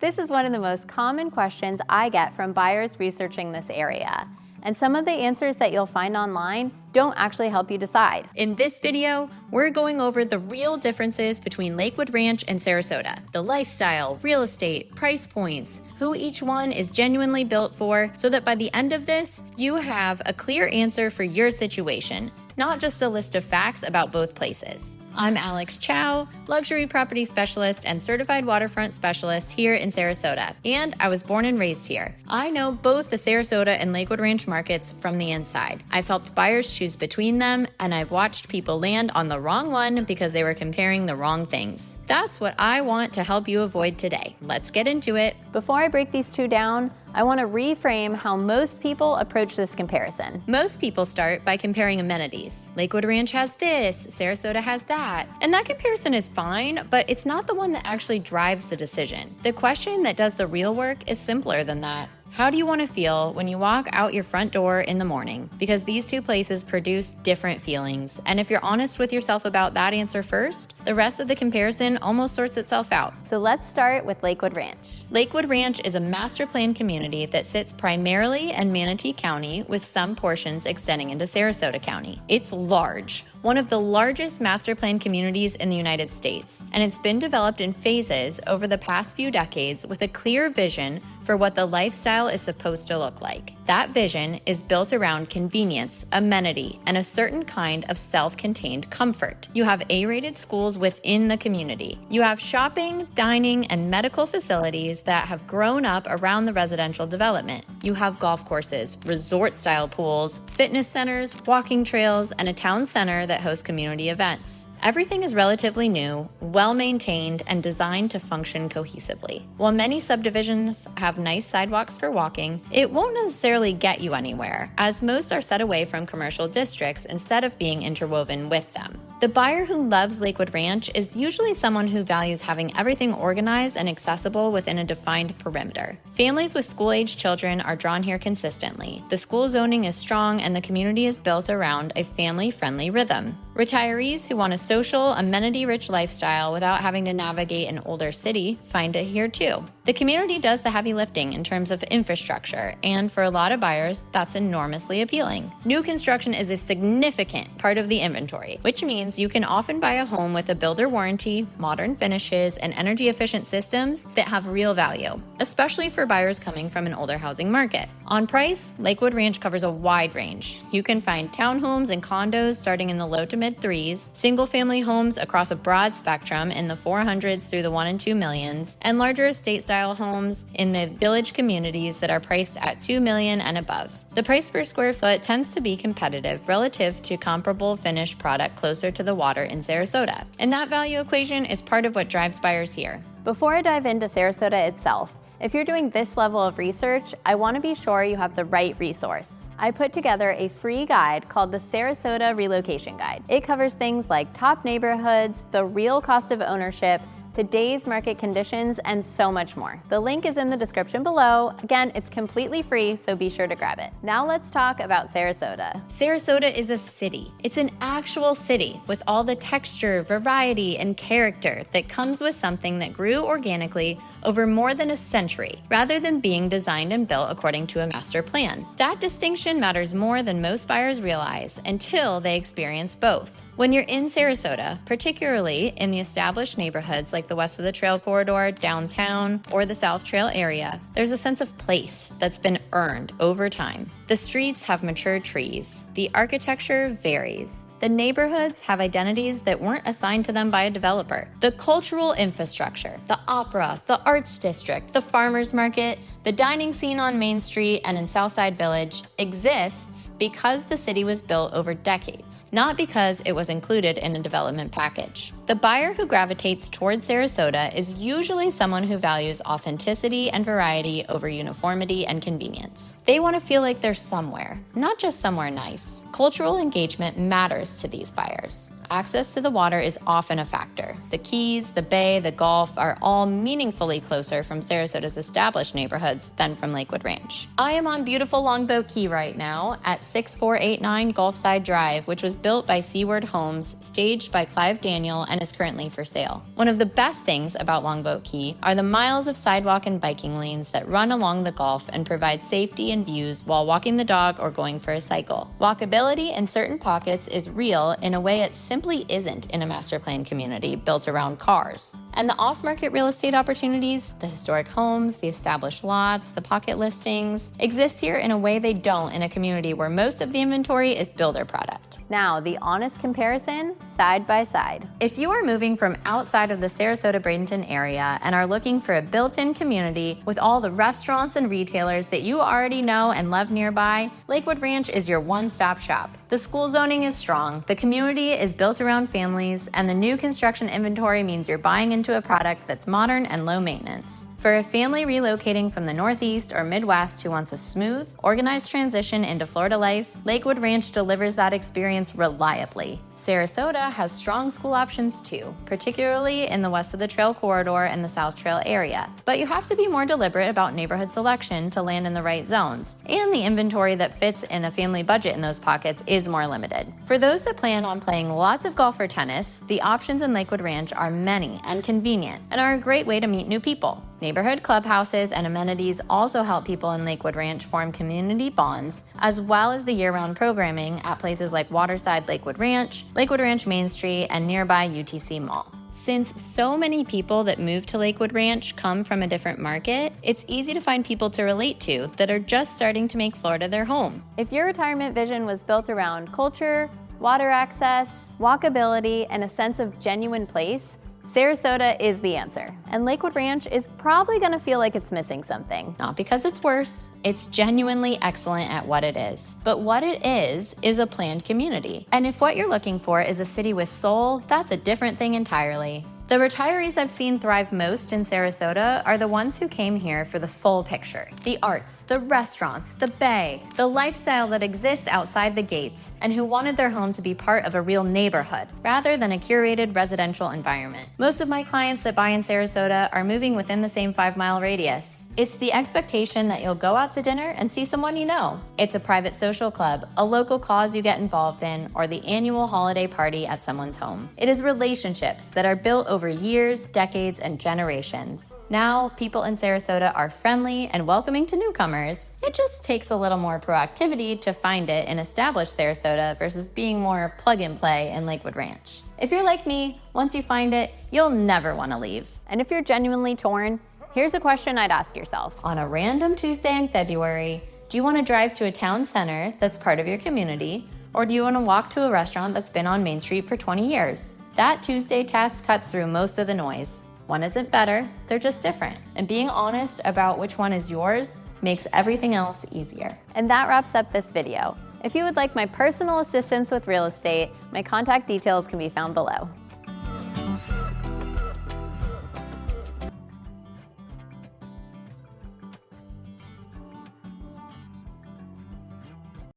This is one of the most common questions I get from buyers researching this area. And some of the answers that you'll find online don't actually help you decide. In this video, we're going over the real differences between Lakewood Ranch and Sarasota, the lifestyle, real estate, price points, who each one is genuinely built for, so that by the end of this, you have a clear answer for your situation, not just a list of facts about both places. I'm Alex Chow, luxury property specialist and certified waterfront specialist here in Sarasota, and I was born and raised here. I know both the Sarasota and Lakewood Ranch markets from the inside. I've helped buyers choose between them, and I've watched people land on the wrong one because they were comparing the wrong things. That's what I want to help you avoid today. Let's get into it. Before I break these two down, I want to reframe how most people approach this comparison. Most people start by comparing amenities. Lakewood Ranch has this, Sarasota has that. And that comparison is fine, but it's not the one that actually drives the decision. The question that does the real work is simpler than that. How do you want to feel when you walk out your front door in the morning? Because these two places produce different feelings. And if you're honest with yourself about that answer first, the rest of the comparison almost sorts itself out. So let's start with Lakewood Ranch. Lakewood Ranch is a master plan community that sits primarily in Manatee County with some portions extending into Sarasota County. It's large, one of the largest master plan communities in the United States, and it's been developed in phases over the past few decades with a clear vision for what the lifestyle is supposed to look like. That vision is built around convenience, amenity, and a certain kind of self-contained comfort. You have A-rated schools within the community. You have shopping, dining, and medical facilities that have grown up around the residential development. You have golf courses, resort-style pools, fitness centers, walking trails, and a town center that hosts community events. Everything is relatively new, well-maintained, and designed to function cohesively. While many subdivisions have nice sidewalks for walking, it won't necessarily get you anywhere, as most are set away from commercial districts instead of being interwoven with them. The buyer who loves Lakewood Ranch is usually someone who values having everything organized and accessible within a defined perimeter. Families with school-age children are drawn here consistently. The school zoning is strong, and the community is built around a family-friendly rhythm. Retirees who want a social, amenity-rich lifestyle without having to navigate an older city find it here too. The community does the heavy lifting in terms of infrastructure, and for a lot of buyers, that's enormously appealing. New construction is a significant part of the inventory, which means you can often buy a home with a builder warranty, modern finishes, and energy-efficient systems that have real value, especially for buyers coming from an older housing market. On price, Lakewood Ranch covers a wide range. You can find townhomes and condos starting in the low to mid-threes, single-family homes across a broad spectrum in the 400s through the 1 and 2 millions, and larger estate-style homes in the village communities that are priced at $2 million and above. The price per square foot tends to be competitive relative to comparable finished product closer to the water in Sarasota, and that value equation is part of what drives buyers here. Before I dive into Sarasota itself, if you're doing this level of research, I want to be sure you have the right resource. I put together a free guide called the Sarasota Relocation Guide. It covers things like top neighborhoods, the real cost of ownership, today's market conditions, and so much more. The link is in the description below. Again, it's completely free, so be sure to grab it. Now let's talk about Sarasota. Sarasota is a city. It's an actual city with all the texture, variety, and character that comes with something that grew organically over more than a century, rather than being designed and built according to a master plan. That distinction matters more than most buyers realize until they experience both. When you're in Sarasota, particularly in the established neighborhoods like the West of the Trail corridor, downtown, or the South Trail area, there's a sense of place that's been earned over time. The streets have mature trees. The architecture varies. The neighborhoods have identities that weren't assigned to them by a developer. The cultural infrastructure, the opera, the arts district, the farmers market, the dining scene on Main Street and in Southside Village exists because the city was built over decades, not because it was included in a development package. The buyer who gravitates towards Sarasota is usually someone who values authenticity and variety over uniformity and convenience. They want to feel like they're somewhere, not just somewhere nice. Cultural engagement matters to these buyers. Access to the water is often a factor. The Keys, the Bay, the Gulf are all meaningfully closer from Sarasota's established neighborhoods than from Lakewood Ranch. I am on beautiful Longboat Key right now at 6489 Gulfside Drive, which was built by Seaward Homes, staged by Clive Daniel, and and is currently for sale. One of the best things about Longboat Key are the miles of sidewalk and biking lanes that run along the Gulf and provide safety and views while walking the dog or going for a cycle. Walkability in certain pockets is real in a way it simply isn't in a master plan community built around cars. And the off-market real estate opportunities, the historic homes, the established lots, the pocket listings, exist here in a way they don't in a community where most of the inventory is builder product. Now, the honest comparison, side by side. If you are moving from outside of the Sarasota-Bradenton area and are looking for a built-in community with all the restaurants and retailers that you already know and love nearby, Lakewood Ranch is your one-stop shop. The school zoning is strong, the community is built around families, and the new construction inventory means you're buying into a product that's modern and low maintenance. For a family relocating from the Northeast or Midwest who wants a smooth, organized transition into Florida life, Lakewood Ranch delivers that experience reliably. Sarasota has strong school options too, particularly in the west of the Trail corridor and the South Trail area. But you have to be more deliberate about neighborhood selection to land in the right zones, and the inventory that fits in a family budget in those pockets is more limited. For those that plan on playing lots of golf or tennis, the options in Lakewood Ranch are many and convenient, and are a great way to meet new people. Neighborhood clubhouses and amenities also help people in Lakewood Ranch form community bonds, as well as the year-round programming at places like Waterside Lakewood Ranch Main Street, and nearby UTC Mall. Since so many people that move to Lakewood Ranch come from a different market, it's easy to find people to relate to that are just starting to make Florida their home. If your retirement vision was built around culture, water access, walkability, and a sense of genuine place, Sarasota is the answer, and Lakewood Ranch is probably gonna feel like it's missing something. Not because it's worse, it's genuinely excellent at what it is. But what it is a planned community. And if what you're looking for is a city with soul, that's a different thing entirely. The retirees I've seen thrive most in Sarasota are the ones who came here for the full picture. The arts, the restaurants, the bay, the lifestyle that exists outside the gates, and who wanted their home to be part of a real neighborhood, rather than a curated residential environment. Most of my clients that buy in Sarasota are moving within the same 5-mile radius. It's the expectation that you'll go out to dinner and see someone you know. It's a private social club, a local cause you get involved in, or the annual holiday party at someone's home. It is relationships that are built over years, decades, and generations. Now, people in Sarasota are friendly and welcoming to newcomers. It just takes a little more proactivity to find it in established Sarasota versus being more plug and play in Lakewood Ranch. If you're like me, once you find it, you'll never want to leave. And if you're genuinely torn, here's a question I'd ask yourself. On a random Tuesday in February, do you want to drive to a town center that's part of your community, or do you want to walk to a restaurant that's been on Main Street for 20 years? That Tuesday test cuts through most of the noise. One isn't better, they're just different. And being honest about which one is yours makes everything else easier. And that wraps up this video. If you would like my personal assistance with real estate, my contact details can be found below.